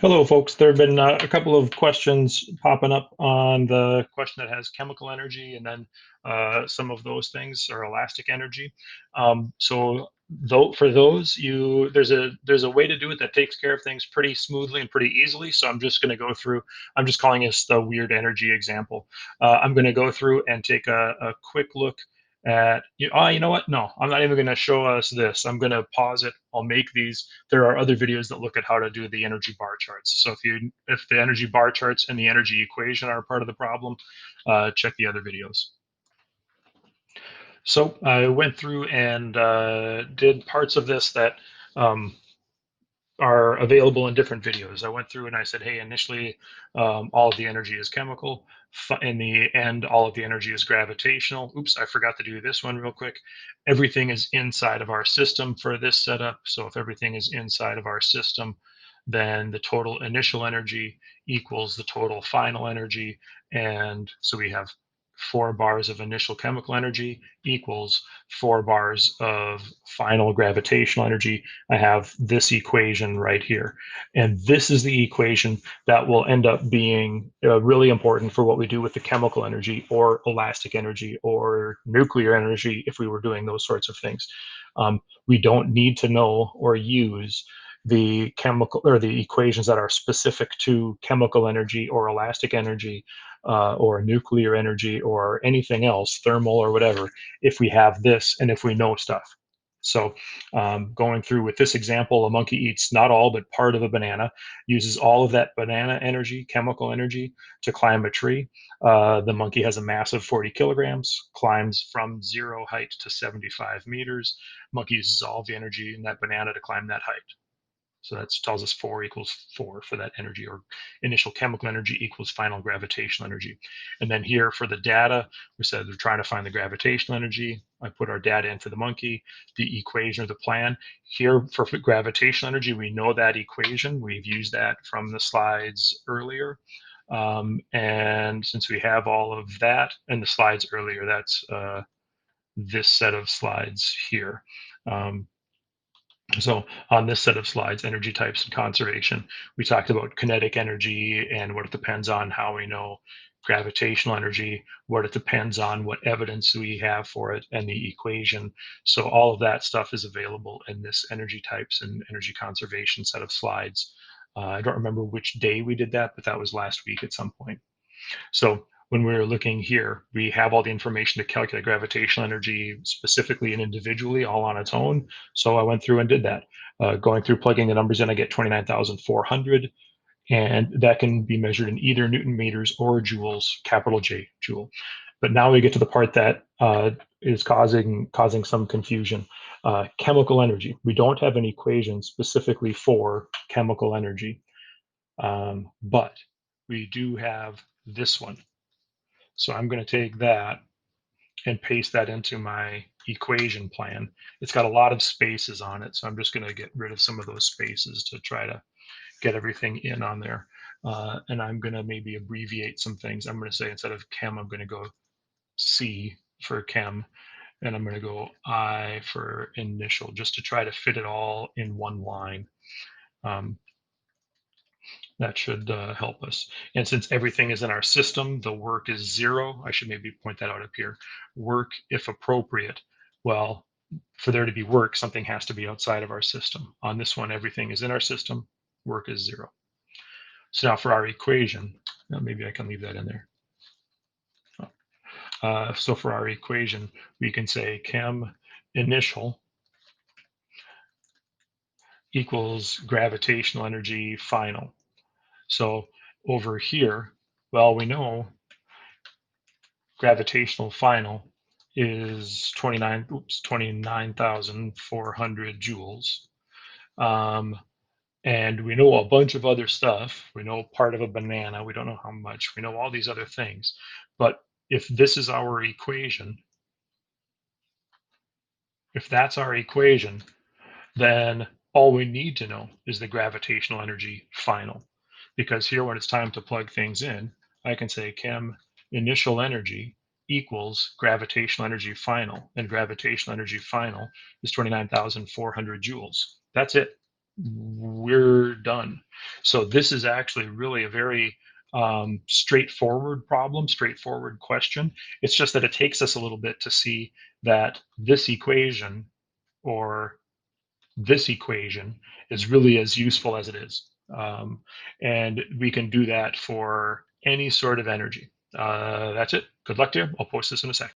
Hello, folks. There have been a couple of questions popping up on the question that has chemical energy, and then some of those things are elastic energy. So, though for those, you there's a way to do it that takes care of things pretty smoothly and pretty easily. So I'm just going to go through. I'm just calling this the weird energy example. I'm going to go through and take a quick look at. You know what? No, I'm not even going to show us this. I'm going to pause it. I'll make these. There are other videos that look at how to do the energy bar charts. So if the energy bar charts and the energy equation are part of the problem, check the other videos. So I went through and did parts of this that um, are available in different videos. I went through and I said, hey, initially, all of the energy is chemical. In the end, all of the energy is gravitational. Oops, I forgot to do this one real quick. Everything is inside of our system for this setup. So if everything is inside of our system, then the total initial energy equals the total final energy. And so we have 4 bars of initial chemical energy equals 4 bars of final gravitational energy. I have this equation right here. And this is the equation that will end up being really important for what we do with the chemical energy or elastic energy or nuclear energy if we were doing those sorts of things. We don't need to know or use the chemical or the equations that are specific to chemical energy or elastic energy or nuclear energy or anything else, thermal or whatever, if we have this and if we know stuff. So going through with this example, a monkey eats not all, but part of a banana, uses all of that banana energy, chemical energy, to climb a tree. The monkey has a mass of 40 kilograms, climbs from 0 height to 75 meters. Monkey uses all the energy in that banana to climb that height. So that tells us 4 equals 4 for that energy, or initial chemical energy equals final gravitational energy. And then here for the data, we said we're trying to find the gravitational energy. I put our data in for the monkey, the equation or the plan. Here for gravitational energy, we know that equation. We've used that from the slides earlier. And since we have all of that in the slides earlier, that's this set of slides here. So on this set of slides, energy types and conservation, we talked about kinetic energy and what it depends on, how we know gravitational energy, what it depends on, what evidence we have for it, and the equation. So all of that stuff is available in this energy types and energy conservation set of slides. I don't remember which day we did that, but that was last week at some point. So when we're looking here, we have all the information to calculate gravitational energy specifically and individually all on its own. So I went through and did that. Going through plugging the numbers in, I get 29,400, and that can be measured in either Newton meters or joules, capital J, joule. But now we get to the part that is causing some confusion. Chemical energy. We don't have an equation specifically for chemical energy, but we do have this one. So I'm going to take that and paste that into my equation plan. It's got a lot of spaces on it, so I'm just going to get rid of some of those spaces to try to get everything in on there. And I'm going to maybe abbreviate some things. I'm going to say instead of chem, I'm going to go C for chem, and I'm going to go I for initial, just to try to fit it all in one line. That should help us. And since everything is in our system, the work is 0. I should maybe point that out up here. Work, if appropriate. Well, for there to be work, something has to be outside of our system. On this one, everything is in our system. Work is 0. So now for our equation, maybe I can leave that in there. So for our equation, we can say chem initial equals gravitational energy final. So over here, well, we know gravitational final is 29,400 joules. And we know a bunch of other stuff. We know part of a banana. We don't know how much. We know all these other things. But if this is our equation, if that's our equation, then all we need to know is the gravitational energy final. Because here, when it's time to plug things in, I can say chem initial energy equals gravitational energy final, and gravitational energy final is 29,400 joules. That's it. we're done. So this is actually really a very straightforward problem, straightforward question. It's just that it takes us a little bit to see that this equation or this equation is really as useful as it is. And we can do that for any sort of energy. That's it. Good luck to you. I'll post this in a sec.